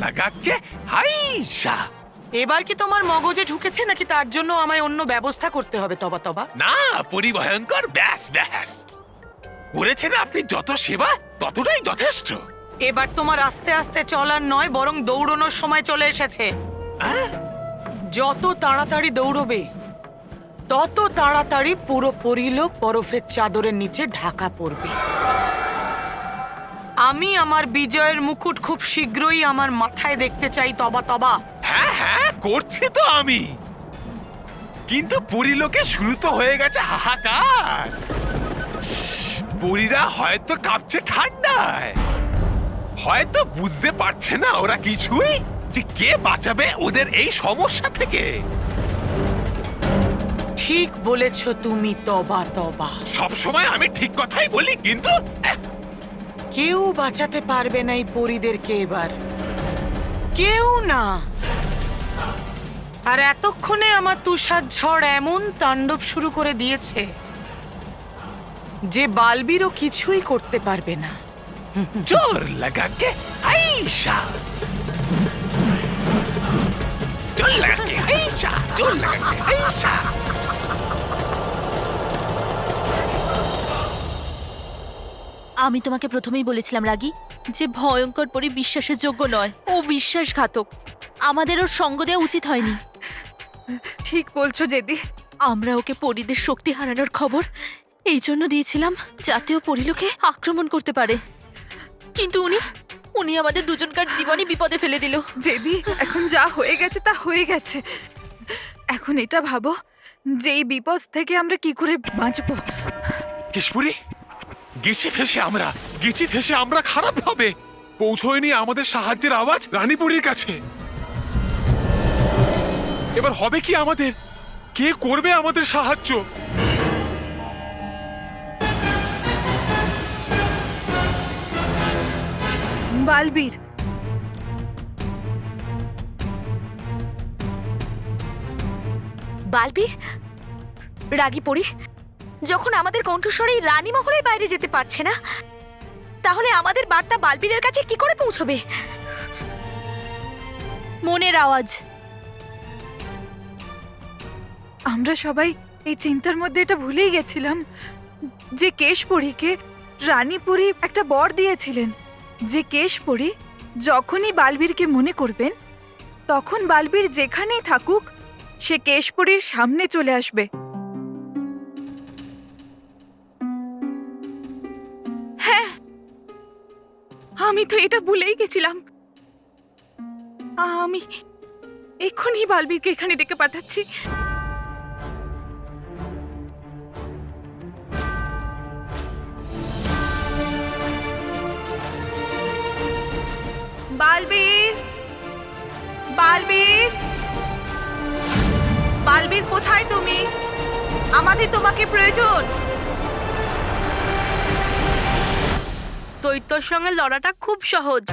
লাগাকে হাইসা। এবার কি তোমার মগজে ঢুকেছে নাকি তার জন্য আমায় অন্য ব্যবস্থা করতে হবে? তবা তবা না পরিভয়ঙ্কর, ব্যাস ব্যাস। করেছেন আপনি যত সেবা ততটাই যথেষ্ট। এবার তোমার আস্তে আস্তে চলার নয় বরং দৌড়নোর সময় চলে এসেছে। যত তাড়াতাড়ি দৌড়বে তত তাড়াতাড়ি পুরো পরিলোক বরফের চাদরের নিচে ঢাকা পড়বে। আমি আমার বিজয়ের মুকুট খুব শীঘ্রই আমার মাথায় দেখতে চাই তবা তবা। হ্যাঁ হ্যাঁ করছি তো আমি, কিন্তু পরিলোকে শুরু তো হয়ে গেছে হাহাকার। পরীরা হয়তো কাঁপছে ঠান্ডায়, হয়তো বুঝতে পারছে না ওরা কিছুই, যে কে বাঁচাবে ওদের এই সমস্যা থেকে। ঠিক বলেছ তুমি তবা তবা। সবসময় আমি ঠিক কথাই বলি, কিন্তু কেউ বাঁচাতে পারবে না এই পরীদেরকে এবার, কেউ না। আর এতক্ষণে আমার তুষার ঝড় এমন তাণ্ডব শুরু করে দিয়েছে যে বালবীরও কিছুই করতে পারবে না। জোর লাগাকে আইসা, জোর লাগাকে আইসা, জোর লাগাকে আইসা। আমি তোমাকে প্রথমেই বলেছিলাম রাগী, যে ভয়ঙ্কর পরি বিশ্বাসের যোগ্য নয়, ও বিশ্বাসঘাতক। আমাদের ওর সঙ্গ দেওয়া উচিত হয়নি। ঠিক বলছো জেদি। আমরা ওকে পরীদের শক্তি হারানোর খবর এই জন্য দিয়েছিলাম যাতে ও পরিলোকে আক্রমণ করতে পারে, কিন্তু উনি আমাদের দুজনকার জীবনই বিপদে ফেলে দিল। জেদি, এখন যা হয়ে গেছে তা হয়ে গেছে। এখন এটা ভাবো যে এই বিপদ থেকে আমরা কি করে বাঁচবো। কেশপুরি, গেছি ফেসে আমরা খারাপ হবে। পৌঁছয়নি আমাদের সাহায্যের আওয়াজ রানীপুরীর কাছে। এবার হবে কি আমাদের? কে করবে আমাদের সাহায্য? বালবীর, বালবীর, রাগী পরি যখন আমাদের কণ্ঠস্বরে রানী মহলের বাইরে যেতে পারছে না, তাহলে আমাদের বার্তা বালবীরের কাছে কি করে পৌঁছবে? মনের আওয়াজ। আমরা সবাই এই চিন্তার মধ্যে এটা ভুলেই গেছিলাম যে কেশপরীকে রানীপুরী একটা বর দিয়েছিলেন, যে কেশপরী যখনই বালবীরকে মনে করবেন তখন বালবীর যেখানেই থাকুক সে কেশপরীর সামনে চলে আসবে। হ্যাঁ, আমি তো এটা ভুলেই গেছিলাম। আমি এক্ষুনি বালবীরকে এখানে ডেকে পাঠাচ্ছি। বালবীর, বালবীর, বালবীর কোথায় তুমি? আমাদের তোমাকে প্রয়োজন। দৈত্যর সঙ্গে লড়াটা খুব সহজ,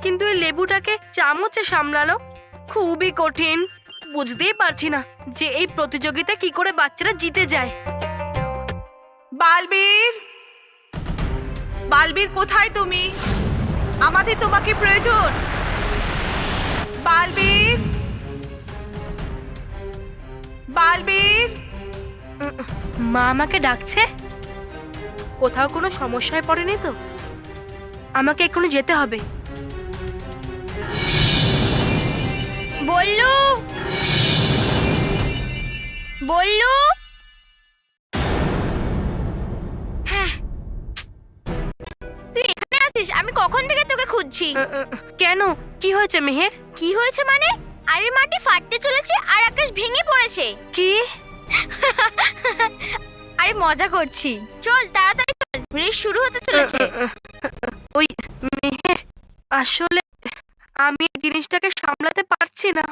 কিন্তু এই লেবুটাকে চামচে সামলানো খুবই কঠিন। বুঝতেই পারছি না যে এই প্রতিযোগিতা কি করে বাচ্চারা জিতে যায়। বালবীর, বালবীর কোথায় তুমি? আমাদের তোমাকে প্রয়োজন। বালবীর, বালবীর। মা আমাকে ডাকছে। কোথাও কোনো সমস্যায় পড়েনি তো? আমাকে এক্ষুনি যেতে হবে। বল্লু, বল্লু। হ্যাঁ, তুই এখানে আছিস? আমি কখন থেকে তোকে খুঁজছি। কেন, কি হয়েছে মেহের? কি হয়েছে মানে? আরে মাটি ফাটতে চলেছে আর আকাশ ভেঙে পড়েছে। কি? আরে মজা করছি, চল তাড়াতাড়ি চল, রেস শুরু হতে চলেছে। ওই মেহের, আসলে আমি এই জিনিসটাকে সামলাতে পারছি না।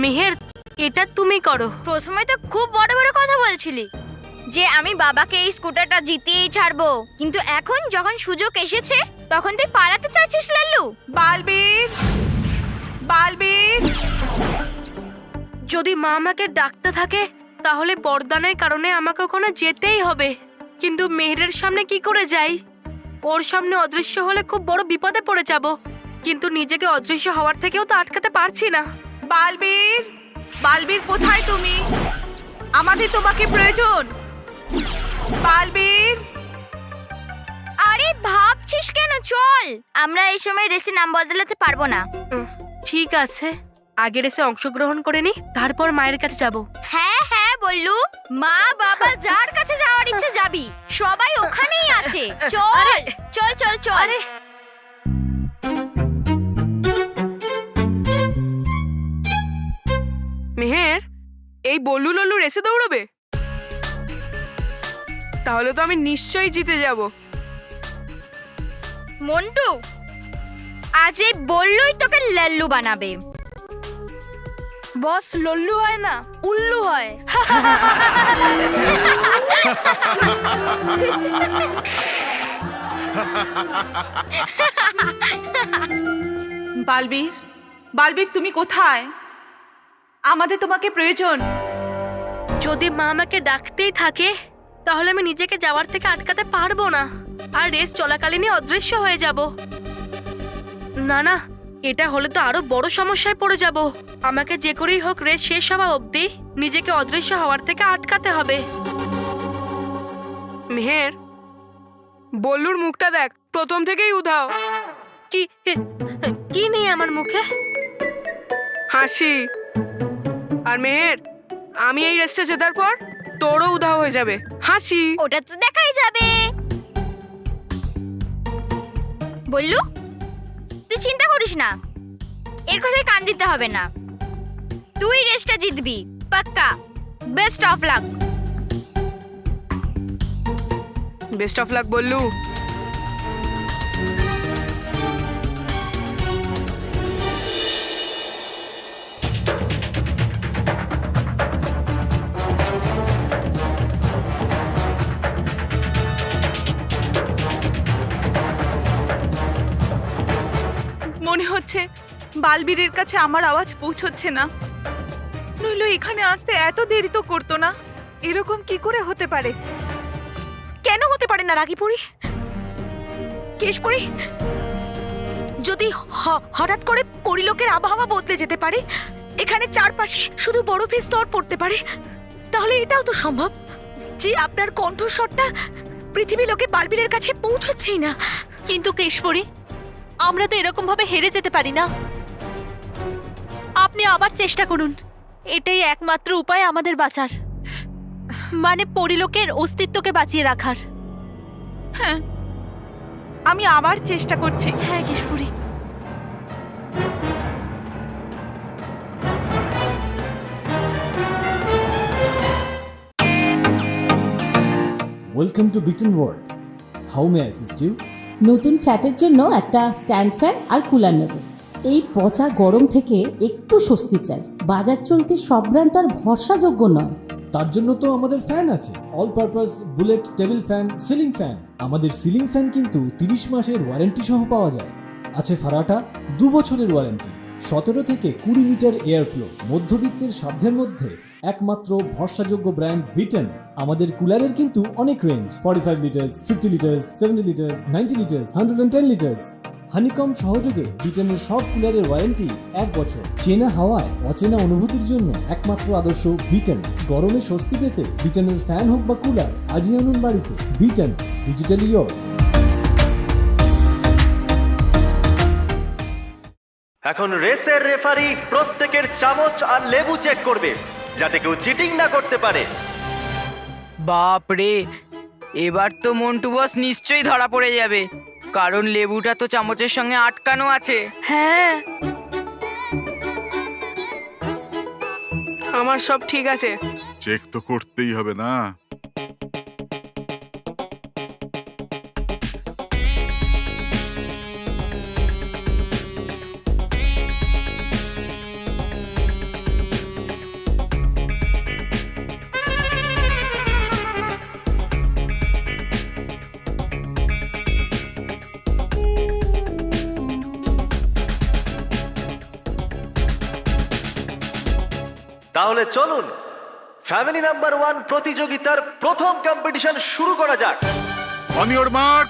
মেহের, এটা তুমি করো। প্রথমে তো খুব বড় বড় কথা বলছিলি যে আমি বাবাকে এই স্কুটারটা জিতিয়েই ছাড়বো, কিন্তু এখন যখন সুযোগ এসেছে তখন তুই পালাতে চাইছিস লাল্লু। বালবীর, বালবীর। যদি মা আমাকে ডাকতে থাকে তাহলে বরদানের কারণে আমাকে ওখানে যেতেই হবে, কিন্তু মেহেরের সামনে কি করে যাই? ওর সামনে অদৃশ্য হলে খুব বড় বিপদে পড়ে যাব। কিন্তু নিজেকে অদৃশ্য হওয়ার থেকেও তো আটকাতে পারছি না। বালবীর, বালবীর কোথায় তুমি? আমাদের তোমাকে প্রয়োজন। বালবীর, আরে ভাবছিস কেন, চল। আমরা এই সময় রেসে নাম বদলাতে পারবো না। ঠিক আছে, আগে রেসে অংশগ্রহণ করে নি, তারপর মায়ের কাছে যাব। হ্যাঁ হ্যাঁ বললু, মা বাবা যার কাছে যাওয়ার ইচ্ছে যাবি, সবাই ওখানেই আছে। চল চল চল চল। মেহের, এই বল্লু লল্লু রেসে দৌড়বে? তাহলে তো আমি নিশ্চয়ই জিতে যাব। মন্টু, আজ এই বললুই তোকে লাল্লু বানাবে। বস, লল্লু হয় না, উল্লু হয়। বালবীর, বালবীর তুমি কোথায়? আমাদের তোমাকে প্রয়োজন। যদি মা আমাকে ডাকতেই থাকে তাহলে আমি নিজেকে যাওয়ার থেকে আটকাতে পারবো না, আর রেস চলাকালীনই অদৃশ্য হয়ে যাব। না না, এটা হলে তো আরো বড় সমস্যায় পড়ে যাব। আমাকে যে করেই হোক রেস শেষ হওয়া অবধি নিজেকে অদৃশ্য হওয়ার থেকে আটকাতে হবে। মেহের, বল্লুর মুখটা দেখ, প্রথম থেকেই উধাও। কি কি নেই আমার মুখে? হাসি। আর মেহের, আমি এই রেসটা জেতার পর তোরও উধাও হয়ে যাবে হাসি। ওটা তো দেখাই যাবে। বললু, তুই চিন্তা করিস না, এর কথায় কান দিতে হবে না। তুই রেসটা জিতবি পাক্কা। Best of luck. Best of luck Ballu. মনে হচ্ছে বালবীরের কাছে আমার আওয়াজ পৌঁছচ্ছে না, নইলে এখানে আসতে এত দেরি তো করতো না। এরকম কি করে হতে পারে? কেন হতে পারে না রাগীপুরি? কেশপুরি, যদি হঠাৎ করে পরিলোকের আবহাওয়া বদলে যেতে পারে, এখানে চারপাশে শুধু বরফের স্তর পড়তে পারে, তাহলে এটাও তো সম্ভব যে আপনার কণ্ঠস্বরটা পৃথিবী লোকে বালবীরের কাছে পৌঁছচ্ছেই না। কিন্তু কেশপুরি, আমরা তো এরকম ভাবে হেরে যেতে পারি না। আপনি আবার চেষ্টা করুন, এটাই একমাত্র উপায় আমাদের বাঁচার, মানে পরিলোকের অস্তিত্বকে বাঁচিয়ে রাখার। হ্যাঁ, আমি আবার চেষ্টা করছি। হ্যাঁ কেশপুরি। ওয়েলকাম টু বিটেন world. How may I assist you? নতুন ফ্ল্যাটের জন্য একটা স্ট্যান্ড ফ্যান আর কুলার নেব। এই পচা গরম থেকে একটু স্বস্তি চাই। বাজার চলতে সব ব্র্যান্ড আর ভরসাযোগ্য নয়। তার জন্য তো আমাদের ফ্যান আছে, all purpose bullet table fan, ceiling fan. আমাদের সিলিং ফ্যান কিন্তু 30 মাসের ওয়ারেন্টি সহ পাওয়া যায়। আছে ফারাটা 2 বছরের ওয়ারেন্টি, 17 থেকে 20 মিটার এয়ার ফ্লো, মধ্যবিত্তের সাধ্যের মধ্যে একমাত্র ভরসাযোগ্য ব্র্যান্ড বিটেন। আমাদের কুলারের কিন্তু অনেক range, 45 litres, 50 litres, 70 litres, 90 litres, 110 litres. Honeycomb সহযোগে বিটেনের সব কুলারের ওয়ারেন্টি 1 বছর। চেনা হাওয়ায় অচেনা অনুভূতির জন্য একমাত্র আদর্শ বিটেন। গরমে স্বস্তি পেতে বিটেনের ফ্যান হোক বা কুলার, আজই আনুন বাড়িতে। Beaten, digitally yours. এখন রেসের রেফারি প্রত্যেকের চামচ আর লেবু চেক করবে, যাতে কেউ চিটিং না করতে পারে। বাপ রে, এবার তো মন্টু বস নিশ্চয়ই ধরা পড়ে যাবে, কারণ লেবুটা তো চামচের সঙ্গে আটকানো আছে। হ্যাঁ, আমার সব ঠিক আছে। চেক তো করতেই হবে না? তাহলে চলুন ফ্যামিলি নাম্বার 1 প্রতিযোগিতার প্রথম কম্পিটিশন শুরু করা যাক। অন ইওর মার্ক,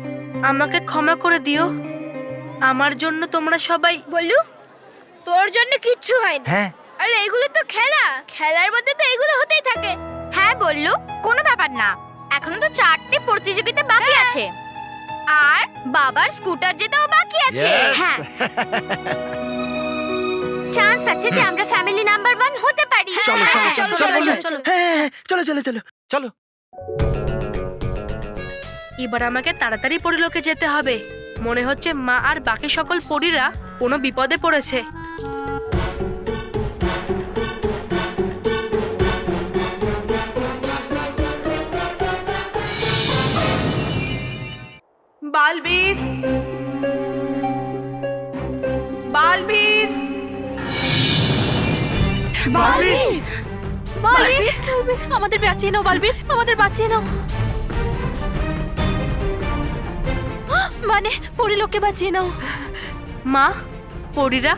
আমাকে ক্ষমা করে দিও। আমার জন্য তোমরা সবাই বললু তোর জন্য কিচ্ছু হয়নি। হ্যাঁ আরে এগুলো তো খেলা, খেলার মধ্যে তো এগুলো হতেই থাকে। হ্যাঁ বললু, কোনো ব্যাপার না, এখনো তো 4টে প্রতিযোগিতা বাকি আছে, আর বাবার স্কুটার জেতাও বাকি আছে। হ্যাঁ, চান্স আছে যে আমরা ফ্যামিলি নাম্বার 1 হতে পারি। চলো চলো চলো চলো চলো চলো। হ্যাঁ চলো চলো চলো চলো। এবার আমাকে তাড়াতাড়ি পরিলোকে যেতে হবে। মনে হচ্ছে মা আর বাকি সকল পরীরা কোনো বিপদে পড়েছে। বালবীর, বালবীর, বালবীর, বালবীর, আমাদের বাঁচিয়ে নাও বালবীর, আমাদের বাঁচিয়ে নাও। মানে পরিলোককে বাঁচিয়ে নাও। মা, পরীরা,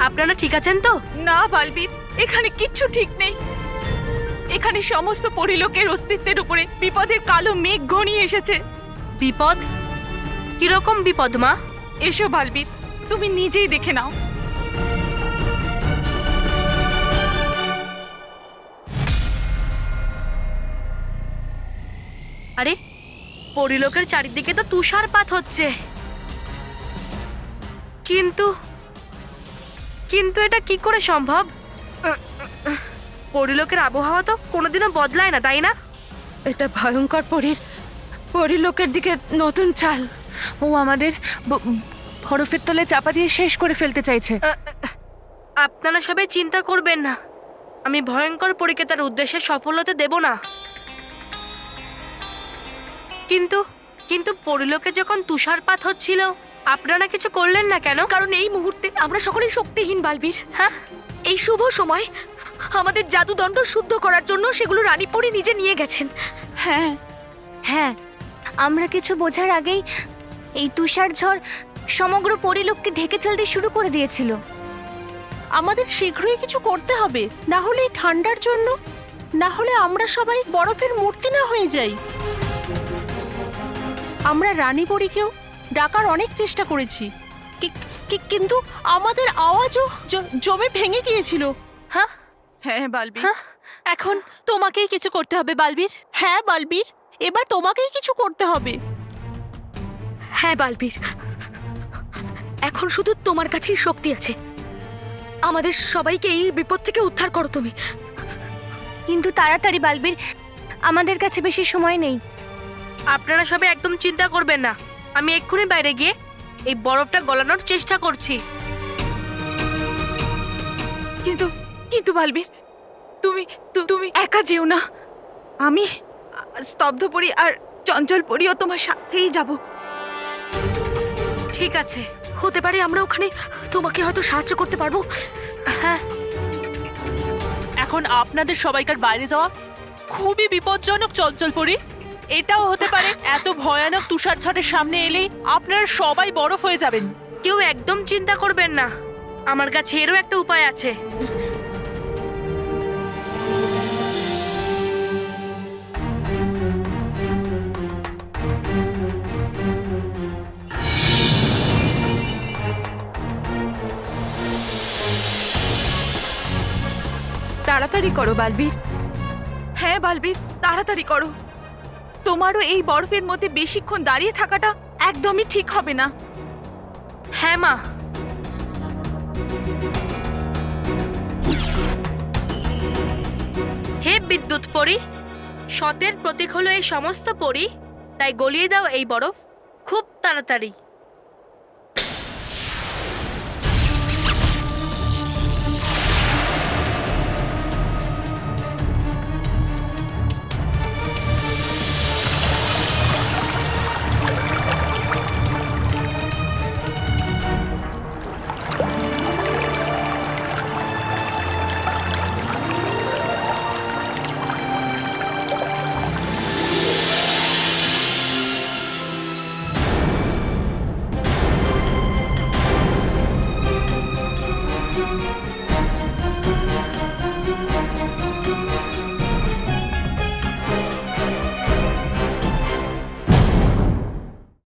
আপনারা ঠিক আছেন তো? না বালবীর, এখানে কিচ্ছু ঠিক নেই। এখানে সমস্ত পরিলোকের অস্তিত্বের উপরে বিপদের কালো মেঘ ঘনিয়ে এসেছে। বিপদ? কিরকম বিপদ মা? এসো বালবীর, তুমি নিজেই দেখে নাও। আরে পরিলোকের চারিদিকে তো তুষারপাত হচ্ছে, কিন্তু কিন্তু এটা কি করে সম্ভব? পরিলোকের আবহাওয়া তো কোনোদিনও বদলায় না, তাই না? এটা ভয়ঙ্কর পরিলোকের দিকে নতুন চাল। ও আমাদের বরফের তলে চাপা দিয়ে শেষ করে ফেলতে চাইছে। আপনারা সবাই চিন্তা করবেন না, আমি ভয়ঙ্কর পরীকে তার উদ্দেশ্যে সফল হতে দেব না। কিন্তু কিন্তু পরিলোকে যখন তুষারপাত হচ্ছিল আপনারা কিছু করলেন না কেন? কারণ এই মুহূর্তে আমরা সকলেই শক্তিহীন বালবীর। হ্যাঁ, এই শুভ সময় আমাদের জাদুদণ্ড শুদ্ধ করার জন্য সেগুলো রানীপরি নিজে নিয়ে গেছেন। হ্যাঁ হ্যাঁ, আমরা কিছু বোঝার আগেই এই তুষার ঝড় সমগ্র পরিলোককে ঢেকে ফেলতে শুরু করে দিয়েছিল। আমাদের শীঘ্রই কিছু করতে হবে, না হলে এই ঠান্ডার জন্য, না হলে আমরা সবাই বরফের মূর্তি না হয়ে যাই। আমরা রানীপরীকেও ডাকার অনেক চেষ্টা করেছি, কিন্তু আমাদের আওয়াজও জমে ভেঙে গিয়েছিল। হ্যাঁ হ্যাঁ বালবীর, এখন তোমাকেই কিছু করতে হবে বালবীর। হ্যাঁ বালবীর, এবার তোমাকেই কিছু করতে হবে। হ্যাঁ বালবীর, এখন শুধু তোমার কাছেই শক্তি আছে। আমাদের সবাইকে এই বিপদ থেকে উদ্ধার করো তুমি। কিন্তু তাড়াতাড়ি বালবীর, আমাদের কাছে বেশি সময় নেই। আপনারা সবাই একদম চিন্তা করবেন না, আমি এক্ষুনি বাইরে গিয়ে এই বরফটা গলানোর চেষ্টা করছি। কিন্তু কিন্তু বালবীর, তুমি তুমি একা যেও না। আমি স্তব্ধপরী আর চঞ্চলপরীও তোমার সাথেই যাব। ঠিক আছে, হতে পারে আমরা ওখানে তোমাকে হয়তো সাহায্য করতে পারবো। হ্যাঁ। এখন আপনাদের সবাইকার বাইরে যাওয়া খুবই বিপজ্জনক চঞ্চলপরী। এটাও হতে পারে এত ভয়ানক তুষার ঝড়ের সামনে এলেই আপনারা সবাই বরফ হয়ে যাবেন। কেউ একদম চিন্তা করবেন না, আমার কাছে এরও একটা উপায় আছে। তাড়াতাড়ি করো বালবীর। হ্যাঁ বালবীর, তাড়াতাড়ি করো। তোমারও এই বরফের মধ্যে বেশিক্ষণ দাঁড়িয়ে থাকাটা একদমই ঠিক হবে না। হ্যাঁ মা। হে বিদ্যুৎ পরী, সতের প্রতীক হলো এই সমস্ত পরী, তাই গলিয়ে দাও এই বরফ খুব তাড়াতাড়ি।